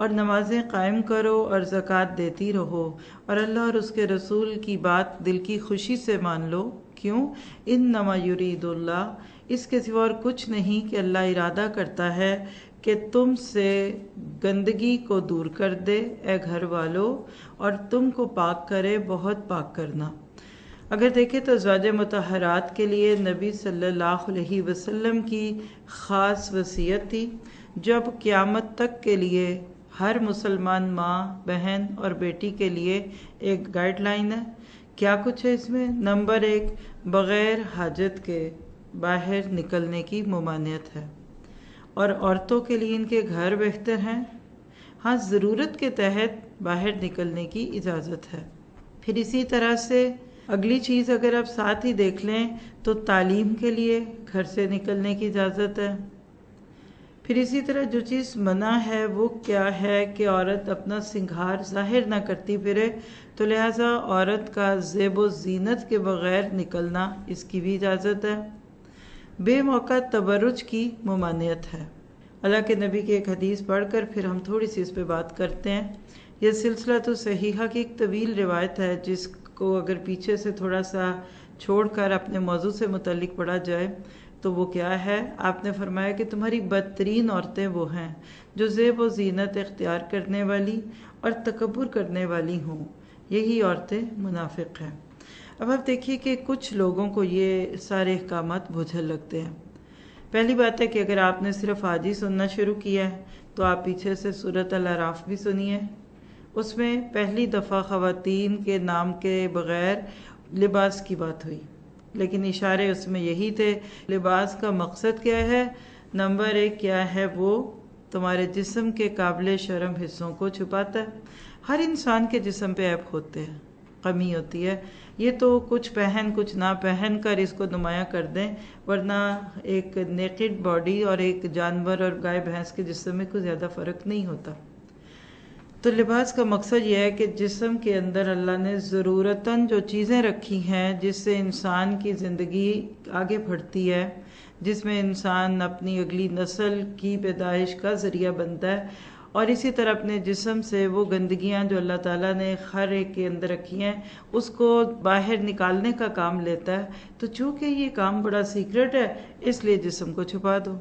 اور نمازیں قائم کرو اور زکوٰۃ دیتی رہو، اور اللہ اور اس کے رسول کی بات دل کی خوشی سے مان لو۔ کیوں؟ انما یرید اللہ، اس کے سوا اور کچھ نہیں کہ اللہ ارادہ کرتا ہے کہ تم سے گندگی کو دور کر دے اے گھر والو، اور تم کو پاک کرے، بہت پاک کرنا۔ اگر دیکھیں تو ازواج مطہرات کے لیے نبی صلی اللہ علیہ وسلم کی خاص وصیت تھی، جب قیامت تک کے لیے ہر مسلمان ماں، بہن اور بیٹی کے لیے ایک گائیڈ لائن ہے۔ کیا کچھ ہے اس میں؟ نمبر 1، بغیر حاجت کے باہر نکلنے کی ممانعت ہے، اور عورتوں کے لیے ان کے گھر بہتر ہیں، ہاں ضرورت کے تحت باہر نکلنے کی اجازت ہے۔ پھر اسی طرح سے اگلی چیز اگر آپ ساتھ ہی دیکھ لیں تو تعلیم کے لیے گھر سے نکلنے کی اجازت ہے۔ پھر اسی طرح جو چیز منع ہے وہ کیا ہے کہ عورت اپنا سنگھار ظاہر نہ کرتی پھرے، تو لہٰذا عورت کا زیب و زینت کے بغیر نکلنا، اس کی بھی اجازت ہے۔ بے موقع تبرج کی ممانعت ہے۔ اللہ کے نبی کی ایک حدیث پڑھ کر پھر ہم تھوڑی سی اس پہ بات کرتے ہیں۔ یہ سلسلہ تو صحیحہ کی ایک طویل روایت ہے، جس کو اگر پیچھے سے تھوڑا سا چھوڑ کر اپنے موضوع سے متعلق پڑھا جائے تو وہ کیا ہے؟ آپ نے فرمایا کہ تمہاری بدترین عورتیں وہ ہیں جو زیب و زینت اختیار کرنے والی اور تکبر کرنے والی ہوں، یہی عورتیں منافق ہیں۔ اب آپ دیکھیے کہ کچھ لوگوں کو یہ سارے احکامات بجھل لگتے ہیں۔ پہلی بات ہے کہ اگر آپ نے صرف آج ہی سننا شروع کیا ہے تو آپ پیچھے سے سورۃ الاعراف بھی سنیے۔ اس میں پہلی دفعہ خواتین کے نام کے بغیر لباس کی بات ہوئی، لیکن اشارے اس میں یہی تھے، لباس کا مقصد کیا ہے؟ نمبر 1 کیا ہے؟ وہ تمہارے جسم کے قابل شرم حصوں کو چھپاتا ہے۔ ہر انسان کے جسم پہ عیب ہوتے ہیں، کمی ہوتی ہے، یہ تو کچھ پہن کچھ نہ پہن کر اس کو نمایاں کر دیں، ورنہ ایک نیکڈ باڈی اور ایک جانور اور گائے بھینس کے جسم میں کوئی زیادہ فرق نہیں ہوتا۔ تو لباس کا مقصد یہ ہے کہ جسم کے اندر اللہ نے ضرورتاً جو چیزیں رکھی ہیں جس سے انسان کی زندگی آگے بڑھتی ہے، جس میں انسان اپنی اگلی نسل کی پیدائش کا ذریعہ بنتا ہے، اور اسی طرح اپنے جسم سے وہ گندگیاں جو اللہ تعالیٰ نے ہر ایک کے اندر رکھی ہیں اس کو باہر نکالنے کا کام لیتا ہے۔ تو چونکہ یہ کام بڑا سیکرٹ ہے، اس لیے جسم کو چھپا دو۔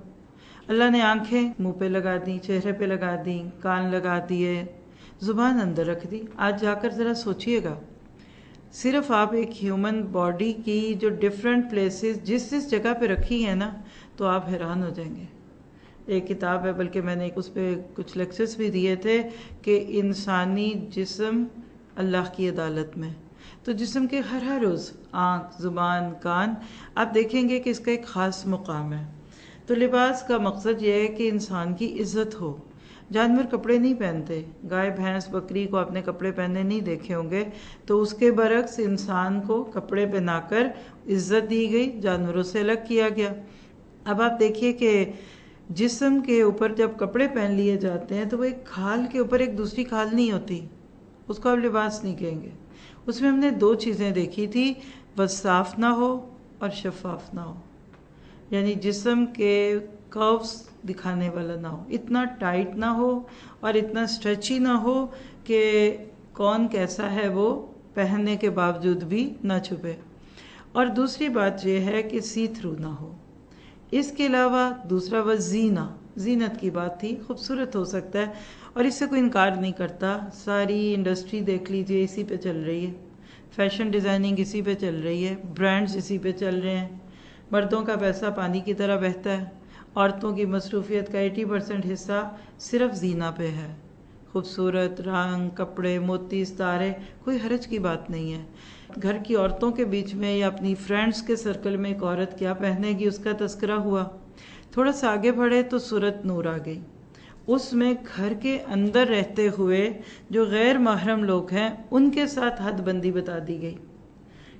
اللہ نے آنکھیں منہ پہ لگا دیں، چہرے پہ لگا دیں، کان لگا دیے، زبان اندر رکھ دی۔ آج جا کر ذرا سوچئے گا، صرف آپ ایک ہیومن باڈی کی جو ڈیفرنٹ پلیسز جس جگہ پہ رکھی ہیں نا، تو آپ حیران ہو جائیں گے۔ ایک کتاب ہے، بلکہ میں نے اس پہ کچھ لیکچرز بھی دیے تھے کہ انسانی جسم اللہ کی عدالت میں، تو جسم کے ہر روز آنکھ، زبان، کان، آپ دیکھیں گے کہ اس کا ایک خاص مقام ہے۔ تو لباس کا مقصد یہ ہے کہ انسان کی عزت ہو۔ جانور کپڑے نہیں پہنتے، گائے بھینس بکری کو اپنے کپڑے پہنے نہیں دیکھے ہوں گے، تو اس کے برعکس انسان کو کپڑے پہنا کر عزت دی گئی، جانوروں سے الگ کیا گیا۔ اب آپ دیکھیے کہ جسم کے اوپر جب کپڑے پہن لیے جاتے ہیں تو وہ ایک کھال کے اوپر ایک دوسری کھال نہیں ہوتی، اس کو آپ لباس نہیں کہیں گے۔ اس میں ہم نے 2 چیزیں دیکھی تھی، بس صاف نہ ہو اور شفاف نہ ہو، یعنی جسم کے کروز دکھانے والا نہ ہو، اتنا ٹائٹ نہ ہو اور اتنا اسٹریچی نہ ہو کہ کون کیسا ہے وہ پہننے کے باوجود بھی نہ چھپے، اور دوسری بات یہ ہے کہ سی تھرو نہ ہو۔ اس کے علاوہ دوسرا وہ زینت کی بات تھی، خوبصورت ہو سکتا ہے، اور اس سے کوئی انکار نہیں کرتا۔ ساری انڈسٹری دیکھ لیجئے، اسی پہ چل رہی ہے، فیشن ڈیزائننگ اسی پہ چل رہی ہے، برانڈز اسی پہ چل رہے ہیں، مردوں کا پیسہ پانی کی طرح بہتا ہے، عورتوں کی مصروفیت کا 80% حصہ صرف زینہ پہ ہے۔ خوبصورت رنگ، کپڑے، موتی، ستارے، کوئی حرج کی بات نہیں ہے۔ گھر کی عورتوں کے بیچ میں یا اپنی فرینڈز کے سرکل میں ایک عورت کیا پہنے گی اس کا تذکرہ ہوا، تھوڑا سا آگے بڑھے تو سورۃ نور آ گئی، اس میں گھر کے اندر رہتے ہوئے جو غیر محرم لوگ ہیں ان کے ساتھ حد بندی بتا دی گئی،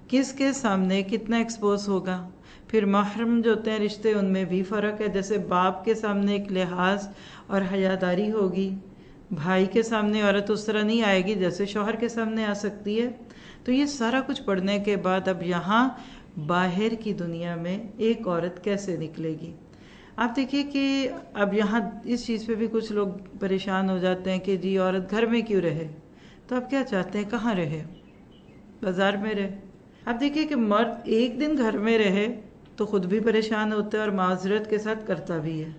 کس کے سامنے کتنا ایکسپوز ہوگا۔ پھر محرم جو ہوتے ہیں رشتے، ان میں بھی فرق ہے، جیسے باپ کے سامنے ایک لحاظ اور حیاداری ہوگی، بھائی کے سامنے عورت اس طرح نہیں آئے گی جیسے شوہر کے سامنے آ سکتی ہے۔ تو یہ سارا کچھ پڑھنے کے بعد اب یہاں باہر کی دنیا میں ایک عورت کیسے نکلے گی؟ آپ دیکھیے کہ اب یہاں اس چیز پہ بھی کچھ لوگ پریشان ہو جاتے ہیں کہ جی عورت گھر میں کیوں رہے، تو آپ کیا چاہتے ہیں کہاں رہے؟ بازار میں رہے؟ آپ دیکھیے کہ مرد ایک دن گھر میں رہے تو خود بھی پریشان ہوتا ہے اور معذرت کے ساتھ کرتا بھی ہے،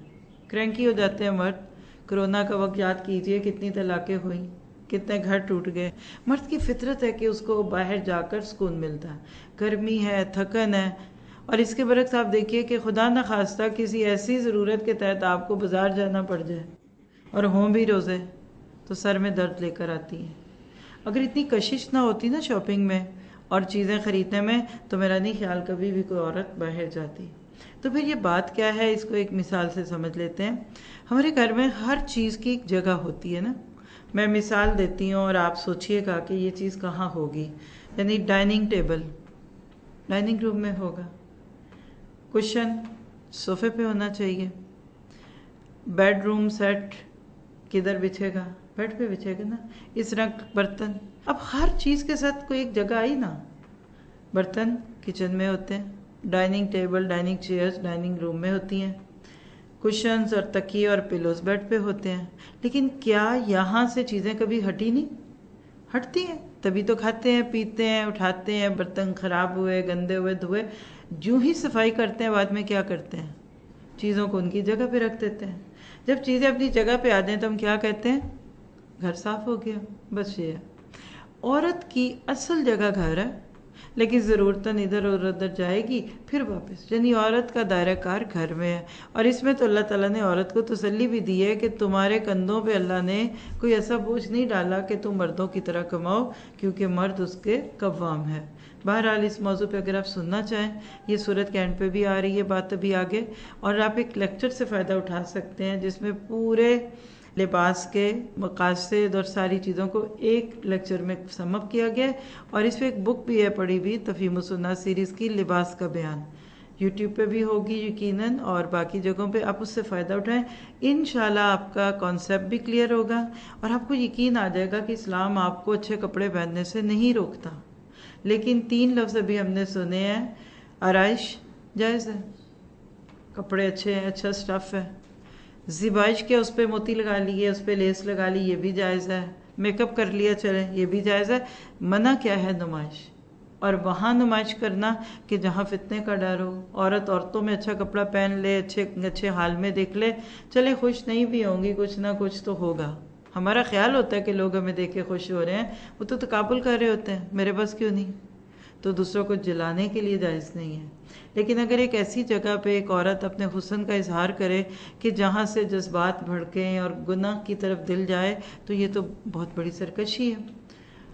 کرینکی ہو جاتے ہیں مرد۔ کرونا کا وقت یاد کیجئے کتنی طلاقیں ہوئیں، کتنے گھر ٹوٹ گئے۔ مرد کی فطرت ہے کہ اس کو باہر جا کر سکون ملتا ہے، گرمی ہے، تھکن ہے، اور اس کے برعکس آپ دیکھیے کہ خدا نخواستہ کسی ایسی ضرورت کے تحت آپ کو بازار جانا پڑ جائے اور ہوں بھی روزے، تو سر میں درد لے کر آتی ہیں۔ اگر اتنی کشش نہ ہوتی نا شاپنگ میں اور چیزیں خریدنے میں، تو میرا نہیں خیال کبھی بھی کوئی عورت باہر جاتی۔ تو پھر یہ بات کیا ہے، اس کو ایک مثال سے سمجھ لیتے ہیں۔ ہمارے گھر میں ہر چیز کی ایک جگہ ہوتی ہے نا۔ میں مثال دیتی ہوں اور آپ سوچئے گا کہ یہ چیز کہاں ہوگی۔ یعنی ڈائننگ ٹیبل ڈائننگ روم میں ہوگا، کشن صوفے پہ ہونا چاہیے، بیڈ روم سیٹ کدھر بچھے گا؟ بیڈ پہ بچھے گا نا۔ اس رنگ برتن، اب ہر چیز کے ساتھ کوئی ایک جگہ آئی نا۔ برتن کچن میں ہوتے ہیں، dining table, dining chairs dining room میں ہوتی ہیں، کشنز اور تکیے اور پلوز بیڈ پہ ہوتے ہیں۔ لیکن کیا یہاں سے چیزیں کبھی ہٹی نہیں؟ ہٹتی ہیں، تبھی تو کھاتے ہیں، پیتے ہیں، اٹھاتے ہیں۔ برتن خراب ہوئے، گندے ہوئے، دھوئے، جو ہی صفائی کرتے ہیں بعد میں کیا کرتے ہیں؟ چیزوں کو ان کی جگہ پہ رکھ دیتے ہیں۔ جب چیزیں اپنی جگہ پہ آ جائیں تو ہم کیا کہتے ہیں؟ گھر صاف ہو گیا۔ بس یہ ہے، عورت کی اصل جگہ گھر ہے، لیکن ضرورتاً ادھر اور ادھر جائے گی پھر واپس، یعنی عورت کا دائرہ کار گھر میں ہے۔ اور اس میں تو اللہ تعالیٰ نے عورت کو تسلی بھی دی ہے کہ تمہارے کندھوں پہ اللہ نے کوئی ایسا بوجھ نہیں ڈالا کہ تم مردوں کی طرح کماؤ، کیونکہ مرد اس کے قوام ہے۔ بہرحال اس موضوع پہ اگر آپ سننا چاہیں، یہ سورت کے اینڈ پہ بھی آ رہی ہے بات ابھی آگے، اور آپ ایک لیکچر سے فائدہ اٹھا سکتے ہیں جس میں پورے لباس کے مقاصد اور ساری چیزوں کو ایک لیکچر میں سم اپ کیا گیا ہے۔ اور اس پہ ایک بک بھی ہے پڑھی بھی، تفہیم السنت سیریز کی، لباس کا بیان، یوٹیوب پہ بھی ہوگی یقیناً، اور باقی جگہوں پہ آپ اس سے فائدہ اٹھائیں۔ انشاءاللہ آپ کا کانسیپٹ بھی کلیئر ہوگا اور آپ کو یقین آ جائے گا کہ اسلام آپ کو اچھے کپڑے پہننے سے نہیں روکتا۔ لیکن 3 لفظ ابھی ہم نے سنے ہیں، آرائش جائز ہے، کپڑے اچھے ہیں، اچھا سٹف ہے، زیبائش کیا، اس پہ موتی لگا لیے، اس پہ لیس لگا لی، یہ بھی جائز ہے، میک اپ کر لیا چلے، یہ بھی جائز ہے۔ منع کیا ہے؟ نمائش، اور وہاں نمائش کرنا کہ جہاں فتنے کا ڈر ہو۔ عورتوں میں اچھا کپڑا پہن لے، اچھے حال میں دیکھ لے، چلے خوش نہیں بھی ہوں گی، کچھ نہ کچھ تو ہوگا۔ ہمارا خیال ہوتا ہے کہ لوگ ہمیں دیکھ کے خوش ہو رہے ہیں، وہ تو تقابل کر رہے ہوتے ہیں، میرے پاس کیوں نہیں، تو دوسروں کو جلانے کے لیے جائز نہیں ہے۔ لیکن اگر ایک ایسی جگہ پہ ایک عورت اپنے حسن کا اظہار کرے کہ جہاں سے جذبات بھڑکیں اور گناہ کی طرف دل جائے، تو یہ تو بہت بڑی سرکشی ہے۔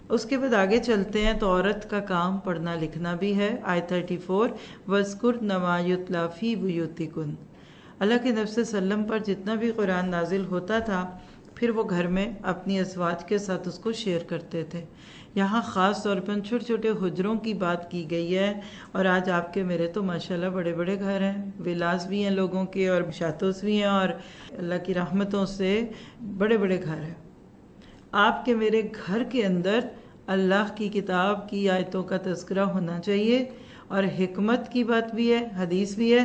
اس کے بعد آگے چلتے ہیں تو عورت کا کام پڑھنا لکھنا بھی ہے۔ آیت 34، وَاذْكُرْنَ مَا يُتْلَىٰ فِي بُيُوتِكُنَّ۔ اللہ کے نبی صلی اللہ علیہ وسلم پر جتنا بھی قرآن نازل ہوتا تھا، پھر وہ گھر میں اپنی ازواج کے ساتھ اس کو شیئر کرتے تھے۔ یہاں خاص طور پر چھوٹے چھوٹے حجروں کی بات کی گئی ہے، اور آج آپ کے میرے تو ماشاءاللہ بڑے بڑے گھر ہیں، ولاز بھی ہیں لوگوں کے، اور شاتوس بھی ہیں، اور اللہ کی رحمتوں سے بڑے بڑے گھر ہیں۔ آپ کے میرے گھر کے اندر اللہ کی کتاب کی آیتوں کا تذکرہ ہونا چاہیے، اور حکمت کی بات بھی ہے، حدیث بھی ہے۔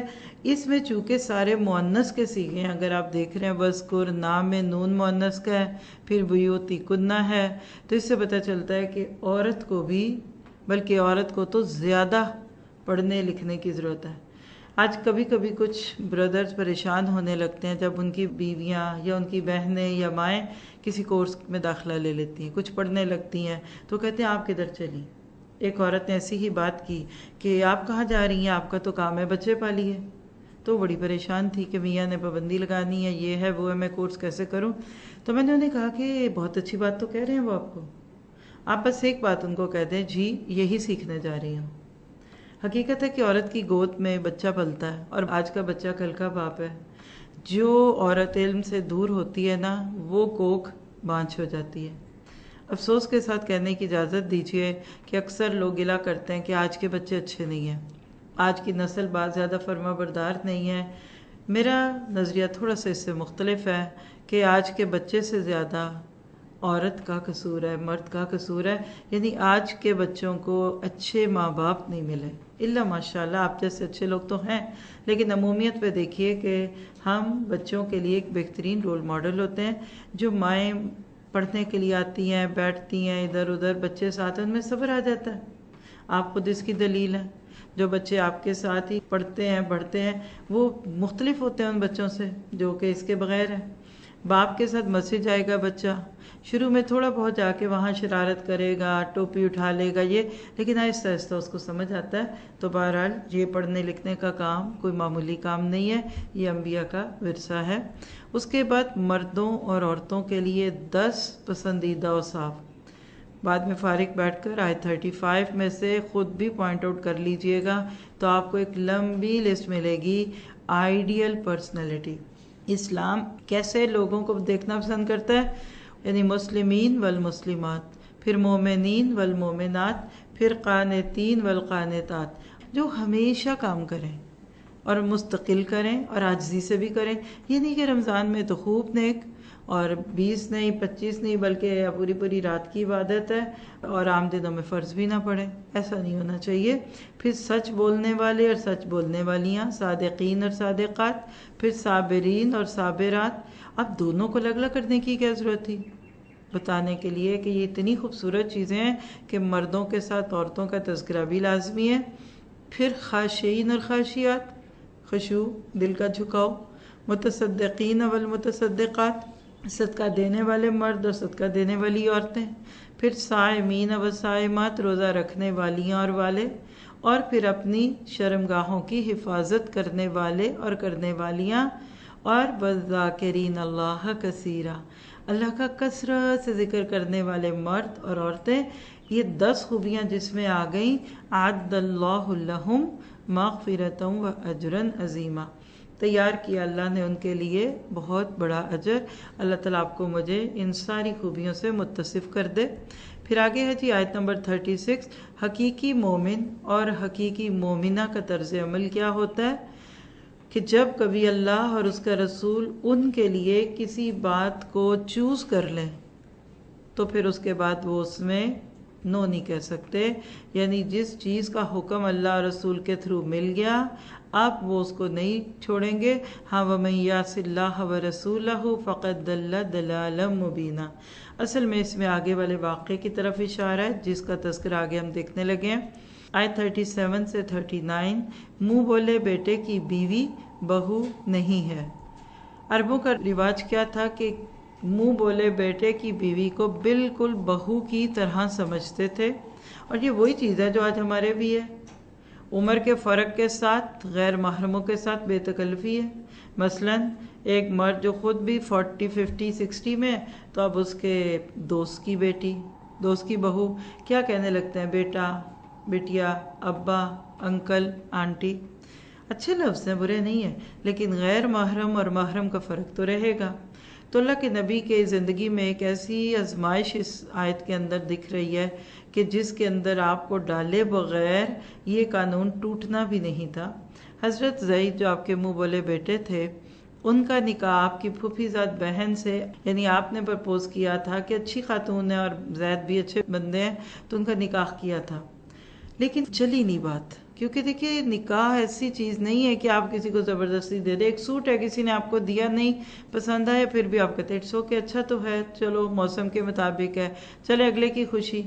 اس میں چونکہ سارے مؤنث کے صیغے ہیں، اگر آپ دیکھ رہے ہیں وذکر، نام میں نون مؤنث کا ہے، پھر بیوتی کنہ ہے، تو اس سے پتہ چلتا ہے کہ عورت کو بھی، بلکہ عورت کو تو زیادہ پڑھنے لکھنے کی ضرورت ہے۔ آج کبھی کبھی کچھ بردرز پریشان ہونے لگتے ہیں جب ان کی بیویاں یا ان کی بہنیں یا مائیں کسی کورس میں داخلہ لے لیتی ہیں، کچھ پڑھنے لگتی ہیں، تو کہتے ہیں آپ کدھر چلی؟ ایک عورت نے ایسی ہی بات کی کہ آپ کہاں جا رہی ہیں، آپ کا تو کام ہے بچے پالیے۔ تو بڑی پریشان تھی کہ میاں نے پابندی لگانی ہے، یہ ہے وہ ہے، میں کورس کیسے کروں؟ تو میں نے انہیں کہا کہ بہت اچھی بات تو کہہ رہے ہیں وہ آپ کو، آپ بس ایک بات ان کو کہہ دیں، جی یہی سیکھنے جا رہی ہوں۔ حقیقت ہے کہ عورت کی گود میں بچہ پلتا ہے، اور آج کا بچہ کل کا باپ ہے۔ جو عورت علم سے دور ہوتی ہے نا، وہ کوکھ بانجھ ہو جاتی ہے۔ افسوس کے ساتھ کہنے کی اجازت دیجیے کہ اکثر لوگ گلہ کرتے ہیں کہ آج کے بچے اچھے نہیں ہیں، آج کی نسل بات زیادہ فرما بردار نہیں ہے۔ میرا نظریہ تھوڑا سا اس سے مختلف ہے کہ آج کے بچے سے زیادہ عورت کا قصور ہے، مرد کا قصور ہے، یعنی آج کے بچوں کو اچھے ماں باپ نہیں ملے، الا ماشاءاللہ آپ جیسے اچھے لوگ تو ہیں، لیکن عمومیت پہ دیکھیے کہ ہم بچوں کے لیے ایک بہترین رول ماڈل ہوتے ہیں۔ جو مائیں پڑھنے کے لیے آتی ہیں، بیٹھتی ہیں ادھر ادھر، بچے ساتھ ہیں، ان میں صبر آ جاتا ہے۔ آپ خود اس کی دلیل ہیں۔ جو بچے آپ کے ساتھ ہی پڑھتے ہیں بڑھتے ہیں وہ مختلف ہوتے ہیں ان بچوں سے جو کہ اس کے بغیر ہیں۔ باپ کے ساتھ مسجد جائے گا بچہ، شروع میں تھوڑا بہت جا کے وہاں شرارت کرے گا، ٹوپی اٹھا لے گا یہ، لیکن آہستہ آہستہ اس کو سمجھ آتا ہے۔ تو بہرحال یہ پڑھنے لکھنے کا کام کوئی معمولی کام نہیں ہے، یہ انبیاء کا ورثہ ہے۔ اس کے بعد مردوں اور عورتوں کے لیے 10 پسندیدہ اوصاف، بعد میں فارغ بیٹھ کر آیت 35 میں سے خود بھی پوائنٹ آؤٹ کر لیجئے گا تو آپ کو ایک لمبی لسٹ ملے گی۔ آئیڈیل پرسنالٹی، اسلام کیسے لوگوں کو دیکھنا پسند کرتا ہے، یعنی مسلمین والمسلمات، پھر مومنین والمومنات، پھر قانتین والقانتات، جو ہمیشہ کام کریں اور مستقل کریں اور عاجزی سے بھی کریں۔ یہ نہیں کہ رمضان میں تو خوب نیک اور 20 نہیں 25 نہیں بلکہ پوری پوری رات کی عبادت ہے اور عام دنوں میں فرض بھی نہ پڑھیں، ایسا نہیں ہونا چاہیے۔ پھر سچ بولنے والے اور سچ بولنے والیاں، صادقین اور صادقات، پھر صابرین اور صابرات۔ اب دونوں کو الگ الگ کرنے کی کیا ضرورت تھی؟ بتانے کے لیے کہ یہ اتنی خوبصورت چیزیں ہیں کہ مردوں کے ساتھ عورتوں کا تذکرہ بھی لازمی ہے۔ پھر خاشعین اور خاشعات، خشوع دل کا جھکاؤ، متصدقین والمتصدقات، صدقہ دینے والے مرد اور صدقہ دینے والی عورتیں، پھر صائمین و صائمات، روزہ رکھنے والیاں اور والے، اور پھر اپنی شرمگاہوں کی حفاظت کرنے والے اور کرنے والیاں، اور والذاکرین اللہ کثیرا، اللہ کا کثرت سے ذکر کرنے والے مرد اور عورتیں۔ یہ 10 خوبیاں جس میں آ گئیں، اعد اللہ لہم مغفرۃ و اجرا عظیما، تیار کیا اللہ نے ان کے لیے بہت بڑا اجر۔ اللہ تعالیٰ آپ کو مجھے ان ساری خوبیوں سے متصف کر دے۔ پھر آگے ہے جی آیت نمبر 36، حقیقی مومن اور حقیقی مومنہ کا طرز عمل کیا ہوتا ہے کہ جب کبھی اللہ اور اس کا رسول ان کے لیے کسی بات کو چوز کر لیں تو پھر اس کے بعد وہ اس میں نو نہیں کہہ سکتے، یعنی جس چیز کا حکم اللہ اور رسول کے تھرو مل گیا اب وہ اس کو نہیں چھوڑیں گے۔ ہاں وَمَن يَعْصِ اللَّهَ وَرَسُولَهُ فَقَدْ ضَلَّ ضَلَالًا مُبِينًا۔ اصل میں اس میں آگے والے واقعے کی طرف اشارہ ہے جس کا تذکرہ آگے ہم دیکھنے لگے ہیں۔ آیت 37 سے 39، منہ بولے بیٹے کی بیوی بہو نہیں ہے۔ عربوں کا رواج کیا تھا کہ منہ بولے بیٹے کی بیوی کو بالکل بہو کی طرح سمجھتے تھے، اور یہ وہی چیز ہے جو آج ہمارے بھی ہے۔ عمر کے فرق کے ساتھ غیر محرموں کے ساتھ بے تکلفی ہے۔ مثلا ایک مرد جو خود بھی 40 50 60 میں، تو اب اس کے دوست کی بیٹی، دوست کی بہو کیا کہنے لگتے ہیں، بیٹا، بیٹیا، ابا، انکل، آنٹی۔ اچھے لفظ ہیں، برے نہیں ہیں، لیکن غیر محرم اور محرم کا فرق تو رہے گا۔ تو اللہ کے نبی کے زندگی میں ایک ایسی آزمائش اس آیت کے اندر دکھ رہی ہے کہ جس کے اندر آپ کو ڈالے بغیر یہ قانون ٹوٹنا بھی نہیں تھا۔ حضرت زید جو آپ کے منہ بولے بیٹے تھے، ان کا نکاح آپ کی پھوپھی زاد بہن سے، یعنی آپ نے پرپوز کیا تھا کہ اچھی خاتون ہے اور زید بھی اچھے بندے ہیں تو ان کا نکاح کیا تھا، لیکن چلی نہیں بات، کیونکہ دیکھیے نکاح ایسی چیز نہیں ہے کہ آپ کسی کو زبردستی دے دیں۔ ایک سوٹ ہے کسی نے آپ کو دیا، نہیں پسند آیا، پھر بھی آپ کہتے ہیں اٹس اوکے، اچھا تو ہے، چلو موسم کے مطابق ہے، چلے اگلے کی خوشی۔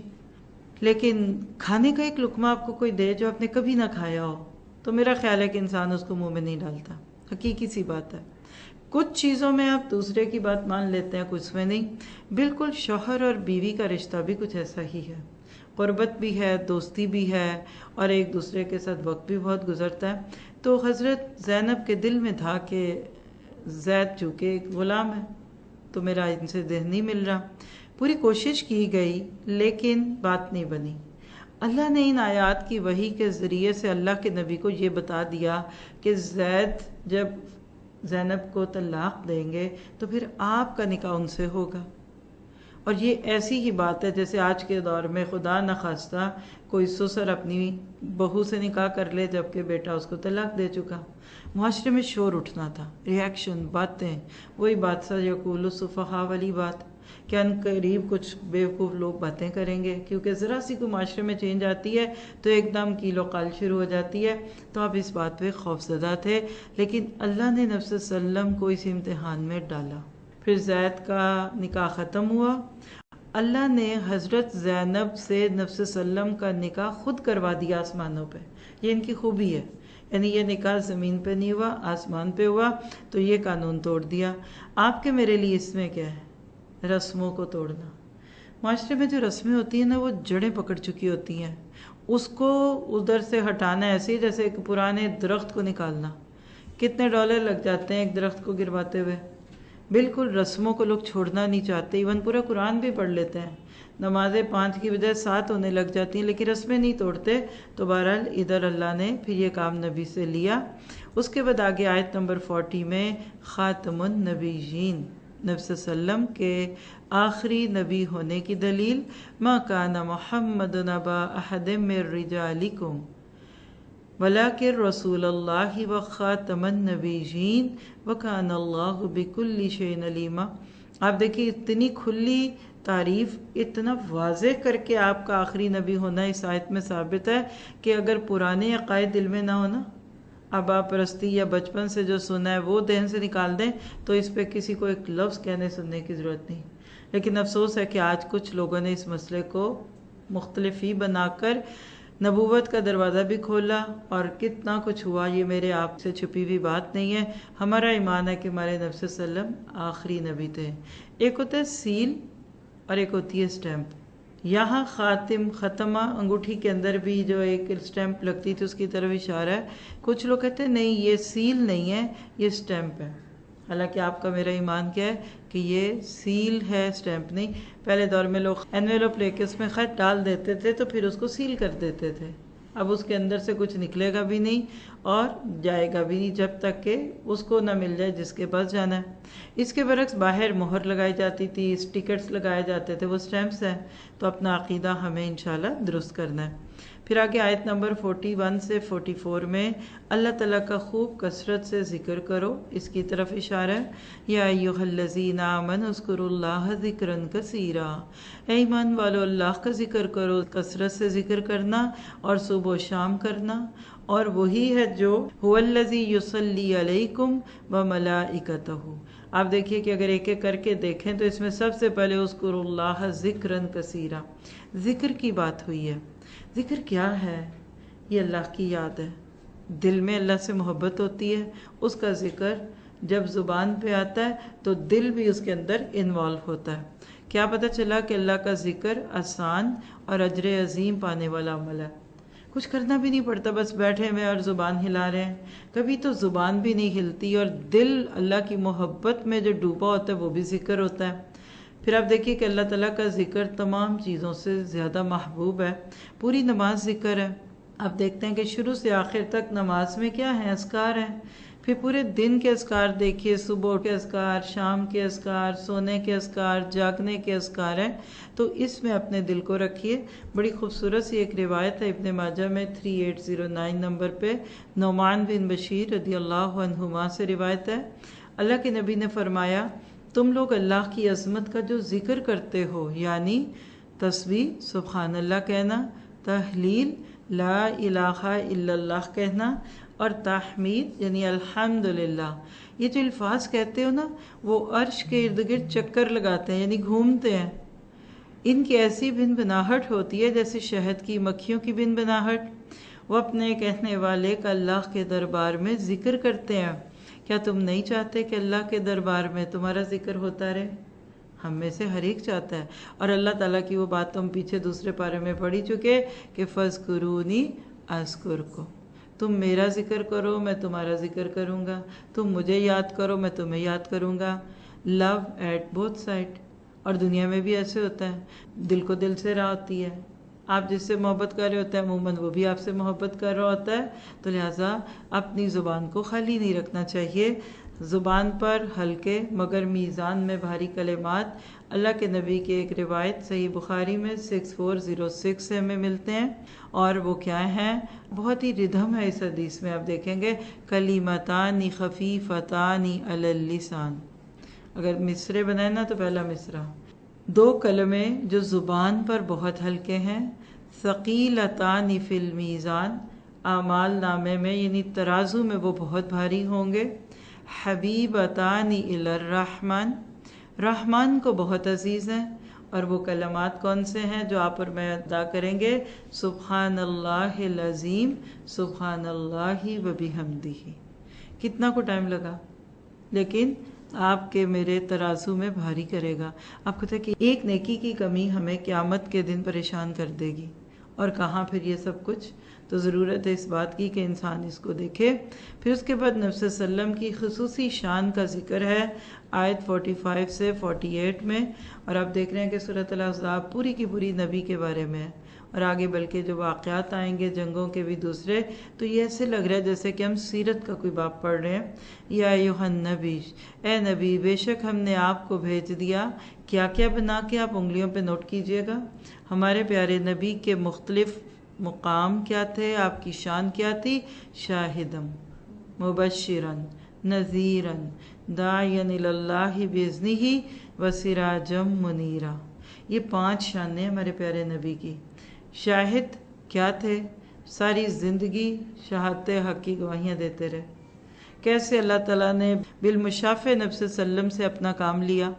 لیکن کھانے کا ایک لقمہ آپ کو کوئی دے جو آپ نے کبھی نہ کھایا ہو تو میرا خیال ہے کہ انسان اس کو منہ میں نہیں ڈالتا، حقیقی سی بات ہے۔ کچھ چیزوں میں آپ دوسرے کی بات مان لیتے ہیں، کچھ میں نہیں۔ بالکل شوہر اور بیوی کا رشتہ بھی کچھ ایسا ہی ہے، قربت بھی ہے، دوستی بھی ہے، اور ایک دوسرے کے ساتھ وقت بھی بہت گزرتا ہے۔ تو حضرت زینب کے دل میں تھا کہ زید چونکہ ایک غلام ہے تو میرا ان سے دین نہیں مل رہا، پوری کوشش کی گئی لیکن بات نہیں بنی۔ اللہ نے ان آیات کی وحی کے ذریعے سے اللہ کے نبی کو یہ بتا دیا کہ زید جب زینب کو طلاق دیں گے تو پھر آپ کا نکاح ان سے ہوگا۔ اور یہ ایسی ہی بات ہے جیسے آج کے دور میں خدا نخواستہ کوئی سسر اپنی بہو سے نکاح کر لے جبکہ بیٹا اس کو طلاق دے چکا، معاشرے میں شور اٹھنا تھا، ریاکشن، باتیں، وہی بات سا یقول السفہاء والی بات۔ کہ ان قریب کچھ بیوقوف لوگ باتیں کریں گے، کیونکہ ذرا سی کوئی معاشرے میں چینج آتی ہے تو ایک دم کیل و قال شروع ہو جاتی ہے. تو آپ اس بات پہ خوف زدہ تھے، لیکن اللہ نے نبی صلی اللہ علیہ وسلم کو اس امتحان میں ڈالا. پھر زید کا نکاح ختم ہوا. اللہ نے حضرت زینب سے نبی صلی اللہ علیہ وسلم کا نکاح خود کروا دیا آسمانوں پہ. یہ ان کی خوبی ہے، یعنی یہ نکاح زمین پہ نہیں ہوا، آسمان پہ ہوا. تو یہ قانون توڑ دیا. آپ کے میرے لیے اس میں کیا ہے؟ رسموں کو توڑنا. معاشرے میں جو رسمیں ہوتی ہیں نا، وہ جڑیں پکڑ چکی ہوتی ہیں. اس کو ادھر سے ہٹانا ایسے ہی جیسے ایک پرانے درخت کو نکالنا. کتنے ڈالر لگ جاتے ہیں ایک درخت کو گرواتے ہوئے. بالکل رسموں کو لوگ چھوڑنا نہیں چاہتے. ایون پورا قرآن بھی پڑھ لیتے ہیں، نمازیں 5 کی بجائے 7 ہونے لگ جاتی ہیں، لیکن رسمیں نہیں توڑتے. تو بہرحال ادھر اللہ نے پھر یہ کام نبی سے لیا. اس کے بعد آگے آیت نمبر 40 میں خاتم النبیین، نبی صلی اللہ علیہ وسلم کے آخری نبی ہونے کی دلیل. ما کان محمد ابا احد من رجالکم ولیکن رسول اللہ و خاتم النبیین وکان اللہ بکل شیء علیما. آپ دیکھیے اتنی کھلی تعریف، اتنا واضح کر کے آپ کا آخری نبی ہونا اس آیت میں ثابت ہے کہ اگر پرانے عقائد دل میں نہ ہونا، آبا پرستی یا بچپن سے جو سنا ہے وہ ذہن سے نکال دیں، تو اس پہ کسی کو ایک لفظ کہنے سننے کی ضرورت نہیں. لیکن افسوس ہے کہ آج کچھ لوگوں نے اس مسئلے کو مختلف ہی بنا کر نبوت کا دروازہ بھی کھولا، اور کتنا کچھ ہوا. یہ میرے آپ سے چھپی ہوئی بات نہیں ہے. ہمارا ایمان ہے کہ ہمارے نبی صلی اللہ علیہ وسلم آخری نبی تھے. ایک ہوتا ہے سیل اور ایک ہوتی ہے اسٹیمپ. یہاں خاتم، ختمہ، انگوٹھی کے اندر بھی جو ایک اسٹیمپ لگتی تھی اس کی طرف اشارہ ہے. کچھ لوگ کہتے ہیں نہیں یہ سیل نہیں ہے، یہ اسٹیمپ ہے. حالانکہ آپ کا میرا ایمان کیا ہے کہ یہ سیل ہے، اسٹیمپ نہیں. پہلے دور میں لوگ انویلوپ لے کے اس میں خط ڈال دیتے تھے تو پھر اس کو سیل کر دیتے تھے. اب اس کے اندر سے کچھ نکلے گا بھی نہیں اور جائے گا بھی نہیں جب تک کہ اس کو نہ مل جائے جس کے پاس جانا ہے. اس کے برعکس باہر مہر لگائی جاتی تھی، اسٹیکرز لگائے جاتے تھے، وہ اسٹیمپس ہیں. تو اپنا عقیدہ ہمیں انشاءاللہ درست کرنا ہے. پھر آگے آیت نمبر 41 سے 44 میں اللہ تعالیٰ کا خوب کثرت سے ذکر کرو، اس کی طرف اشارہ ہے. یا ایھا الذین آمنوا اذکروا اللہ ذکرا کثیرا. اے ایمان والو اللہ کا ذکر کرو، کثرت سے ذکر کرنا اور صبح و شام کرنا. اور وہی ہے جو هو الذی یصلی علیکم وملائکتہ. آپ دیکھیے کہ اگر ایک ایک کر کے دیکھیں تو اس میں سب سے پہلے اذکروا اللہ ذکرا کثیرا، ذکر کی بات ہوئی ہے. ذکر کیا ہے؟ یہ اللہ کی یاد ہے. دل میں اللہ سے محبت ہوتی ہے، اس کا ذکر جب زبان پہ آتا ہے تو دل بھی اس کے اندر انوالو ہوتا ہے. کیا پتہ چلا کہ اللہ کا ذکر آسان اور اجر عظیم پانے والا عمل ہے. کچھ کرنا بھی نہیں پڑتا، بس بیٹھے ہوئے اور زبان ہلا رہے ہیں. کبھی تو زبان بھی نہیں ہلتی اور دل اللہ کی محبت میں جو ڈوبا ہوتا ہے وہ بھی ذکر ہوتا ہے. پھر آپ دیکھیے کہ اللہ تعالیٰ کا ذکر تمام چیزوں سے زیادہ محبوب ہے. پوری نماز ذکر ہے. آپ دیکھتے ہیں کہ شروع سے آخر تک نماز میں کیا ہے؟ اذکار ہیں. پھر پورے دن کے اذکار دیکھیے، صبح کے اذکار، شام کے اذکار، سونے کے اذکار، جاگنے کے اذکار ہیں. تو اس میں اپنے دل کو رکھیے. بڑی خوبصورت سی ایک روایت ہے ابن ماجہ میں 3809 نمبر پہ، نعمان بن بشیر رضی اللہ عنہما سے روایت ہے. اللہ کے نبی نے فرمایا تم لوگ اللہ کی عظمت کا جو ذکر کرتے ہو، یعنی تسبیح سبحان اللہ کہنا، تحلیل لا الہ الا اللہ کہنا، اور تحمید یعنی الحمدللہ، یہ جو الفاظ کہتے ہو نا، وہ عرش کے ارد گرد چکر لگاتے ہیں، یعنی گھومتے ہیں. ان کی ایسی بن بناہٹ ہوتی ہے جیسے شہد کی مکھیوں کی بن بناہٹ. وہ اپنے کہنے والے کا اللہ کے دربار میں ذکر کرتے ہیں. کیا تم نہیں چاہتے کہ اللہ کے دربار میں تمہارا ذکر ہوتا رہے؟ ہم میں سے ہر ایک چاہتا ہے. اور اللہ تعالیٰ کی وہ بات تم پیچھے دوسرے پارے میں پڑھی چکے کہ فَاذْكُرُونِي أَذْكُرْكُمْ. تم میرا ذکر کرو میں تمہارا ذکر کروں گا، تم مجھے یاد کرو میں تمہیں یاد کروں گا. لو ایٹ بوتھ سائڈ. اور دنیا میں بھی ایسے ہوتا ہے، دل کو دل سے راہ ہوتی ہے. آپ جس سے محبت کر رہے ہوتے ہیں عموماً وہ بھی آپ سے محبت کر رہا ہوتا ہے. تو لہٰذا اپنی زبان کو خالی نہیں رکھنا چاہیے. زبان پر ہلکے مگر میزان میں بھاری کلمات اللہ کے نبی کی ایک روایت صحیح بخاری میں 6406 سے ہمیں ملتے ہیں. اور وہ کیا ہیں؟ بہت ہی ردھم ہے اس حدیث میں. آپ دیکھیں گے کلیمتان خفیفتان علی اللسان. اگر مصرے بنائے نا تو پہلا مصرع دو کلمے جو زبان پر بہت ہلکے ہیں، ثقیلتان فی المیزان، اعمال نامے میں یعنی ترازو میں وہ بہت بھاری ہوں گے، حبیبتان الی الرحمن، رحمان کو بہت عزیز ہیں۔ اور وہ کلمات کون سے ہیں جو آپ اور میں ادا کریں گے؟ سبحان اللہ العظیم، سبحان اللہ وبحمدہ۔ کتنا کو ٹائم لگا، لیکن آپ کے میرے ترازو میں بھاری کرے گا۔ آپ کو کہ ایک نیکی کی کمی ہمیں قیامت کے دن پریشان کر دے گی، اور کہاں پھر یہ سب کچھ؟ تو ضرورت ہے اس بات کی کہ انسان اس کو دیکھے۔ پھر اس کے بعد نبی صلی اللہ علیہ وسلم کی خصوصی شان کا ذکر ہے آیت 45 سے 48 میں، اور آپ دیکھ رہے ہیں کہ سورۃ الاحزاب پوری کی پوری نبی کے بارے میں ہے، اور آگے بلکہ جو واقعات آئیں گے جنگوں کے بھی دوسرے، تو یہ ایسے لگ رہا ہے جیسے کہ ہم سیرت کا کوئی باب پڑھ رہے ہیں۔ یا ایھا النبی، اے نبی، بے شک ہم نے آپ کو بھیج دیا، کیا کیا بنا کے آپ انگلیوں پہ نوٹ کیجئے گا۔ ہمارے پیارے نبی کے مختلف مقام کیا تھے، آپ کی شان کیا تھی؟ شاہدم، مبشرن، نذیرن، داعین الی اللہ باذنہ وسراجم منیرا۔ یہ 5 شانیں ہمارے پیارے نبی کی۔ شاہد کیا تھے؟ ساری زندگی شہادت حق کی گواہیاں دیتے رہے۔ کیسے اللہ تعالیٰ نے بالمشافہ نبی صلی اللہ علیہ وسلم سے اپنا کام لیا۔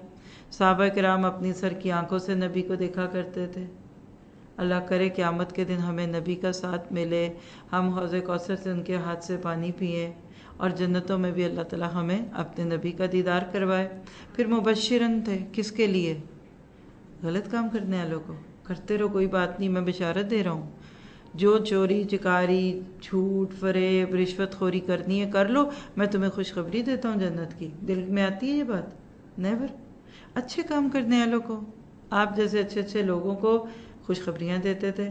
صحابہ کرام اپنی سر کی آنکھوں سے نبی کو دیکھا کرتے تھے۔ اللہ کرے قیامت کے دن ہمیں نبی کا ساتھ ملے، ہم حوض کوثر سے ان کے ہاتھ سے پانی پئیں، اور جنتوں میں بھی اللہ تعالیٰ ہمیں اپنے نبی کا دیدار کروائے۔ پھر مبشرن تھے، کس کے لیے؟ غلط کام کرنے والوں کو۔ کرتے رہو، کوئی بات نہیں، میں بشارت دے رہا ہوں۔ جو چوری چکاری، جھوٹ فریب، رشوت خوری کرنی ہے کر لو، میں تمہیں خوشخبری دیتا ہوں جنت کی۔ دل میں آتی ہے یہ بات؟ نیور۔ اچھے کام کرنے والوں کو، آپ جیسے اچھے اچھے لوگوں کو خوشخبریاں دیتے تھے۔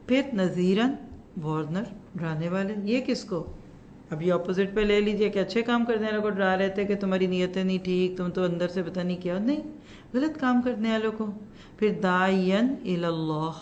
پھر نذیرن، وارنر، ڈرانے والے۔ یہ کس کو؟ اب یہ اپوزٹ پہ لے لیجئے کہ اچھے کام کرنے والوں کو ڈرا رہے تھے کہ تمہاری نیتیں نہیں ٹھیک، تم تو اندر سے پتہ نہیں کیا، نہیں، غلط کام کرنے والوں کو۔ پھر داعین الی اللہ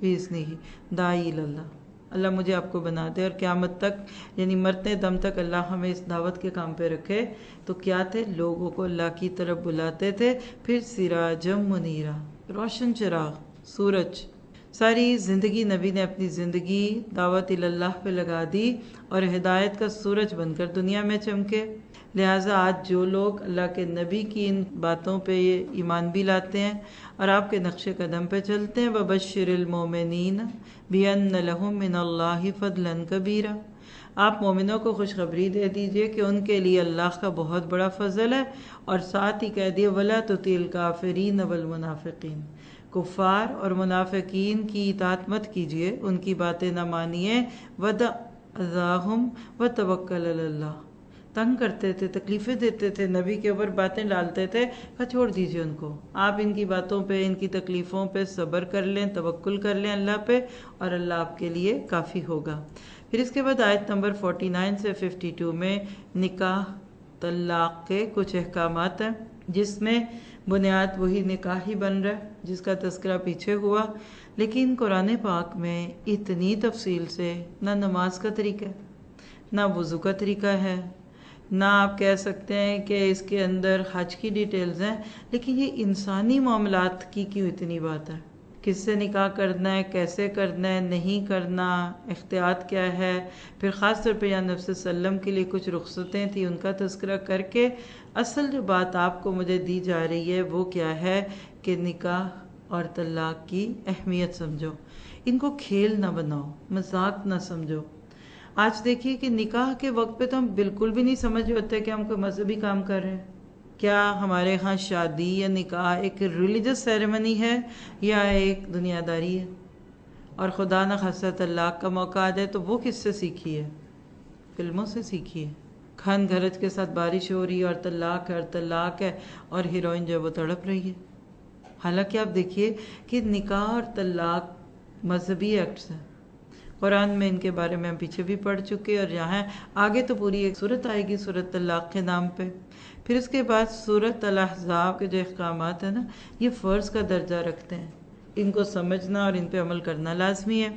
باذنہ، داعی الی اللہ، اللہ مجھے آپ کو بنا دے، اور قیامت تک یعنی مرتے دم تک اللہ ہمیں اس دعوت کے کام پہ رکھے۔ تو کیا تھے؟ لوگوں کو اللہ کی طرف بلاتے تھے۔ پھر سراجم منیرا، روشن چراغ، سورج۔ ساری زندگی نبی نے اپنی زندگی دعوت اللہ پہ لگا دی، اور ہدایت کا سورج بن کر دنیا میں چمکے۔ لہٰذا آج جو لوگ اللہ کے نبی کی ان باتوں پہ ایمان بھی لاتے ہیں اور آپ کے نقش قدم پہ چلتے ہیں، وَبَشِّرِ الْمُؤْمِنِينَ بِأَنَّ لَهُم مِّنَ اللَّهِ فَضْلًا كَبِيرًا۔ آپ مومنوں کو خوشخبری دے دیجئے کہ ان کے لیے اللہ کا بہت بڑا فضل ہے، اور ساتھ ہی کہہ دیے وَلَا تُطِعِ الْكَافِرِينَ وَالْمُنَافِقِينَ، کفار اور منافقین کی اطاعت مت کیجئے، ان کی باتیں نہ مانیے۔ وَدَعْ أَذَاهُمْ وَتَوَكَّلْ عَلَى اللَّهِ، تنگ کرتے تھے، تکلیفیں دیتے تھے، نبی کے اوپر باتیں ڈالتے تھے، کہا چھوڑ دیجئے ان کو، آپ ان کی باتوں پہ، ان کی تکلیفوں پہ صبر کر لیں، توکل کر لیں اللہ پہ، اور اللہ آپ کے لیے کافی ہوگا۔ پھر اس کے بعد آیت نمبر 49 سے 52 میں نکاح طلاق کے کچھ احکامات ہیں، جس میں بنیاد وہی نکاح ہی بن رہا ہے جس کا تذکرہ پیچھے ہوا، لیکن قرآن پاک میں اتنی تفصیل سے نہ نماز کا طریقہ ہے، نہ وضو کا طریقہ ہے، نہ آپ کہہ سکتے ہیں کہ اس کے اندر حج کی ڈیٹیلز ہیں، لیکن یہ انسانی معاملات کی کیوں اتنی بات ہے؟ کس سے نکاح کرنا ہے، کیسے کرنا ہے، نہیں کرنا، احتیاط کیا ہے۔ پھر خاص طور پہ یا نبی صلی اللہ علیہ وسلم کے لیے کچھ رخصتیں تھیں، ان کا تذکرہ کر کے اصل جو بات آپ کو مجھے دی جا رہی ہے وہ کیا ہے کہ نکاح اور طلاق کی اہمیت سمجھو، ان کو کھیل نہ بناؤ، مذاق نہ سمجھو۔ آج دیکھیے کہ نکاح کے وقت پہ تو ہم بالکل بھی نہیں سمجھ ہوتے کہ ہم کوئی مذہبی کام کر رہے ہیں۔ کیا ہمارے ہاں شادی یا نکاح ایک ریلیجس سیریمنی ہے یا ایک دنیا داری ہے؟ اور خدا نہ خاصہ طلاق کا موقع آ جائے تو وہ کس سے سیکھی ہے؟ فلموں سے سیکھی ہے۔ کھن گھرج کے ساتھ بارش ہو رہی ہے اور طلاق ہے اور ہیروئن جو وہ تڑپ رہی ہے۔ حالانکہ آپ دیکھیے کہ نکاح اور طلاق مذہبی ایکٹس ہیں، قرآن میں ان کے بارے میں ہم پیچھے بھی پڑھ چکے، اور یہاں آگے تو پوری ایک سورت آئے گی سورت طلاق کے نام پہ۔ پھر اس کے بعد سورت الاحزاب کے جو احکامات ہیں نا، یہ فرض کا درجہ رکھتے ہیں، ان کو سمجھنا اور ان پہ عمل کرنا لازمی ہے۔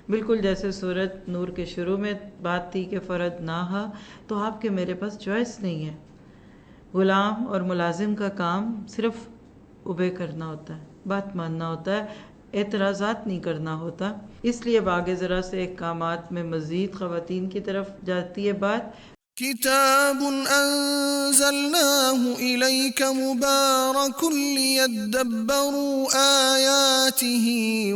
بالکل جیسے سورت نور کے شروع میں بات تھی کہ فرد نہ ہا، تو آپ کے میرے پاس چوائس نہیں ہے۔ غلام اور ملازم کا کام صرف اوبے کرنا ہوتا ہے، بات ماننا ہوتا ہے، اعتراضات نہیں کرنا ہوتا۔ اس لیے اب آگے ذرا سے احکامات میں مزید خواتین کی طرف جاتی ہے بات۔ كتاب أنزلناه إليك مبارك ليدبروا آياته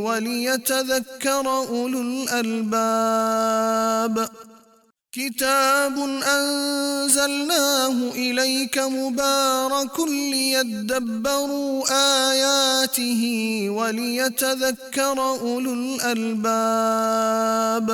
وليتذكر أولو الألباب كتاب أنزلناه إليك مبارك ليدبروا آياته وليتذكر أولو الألباب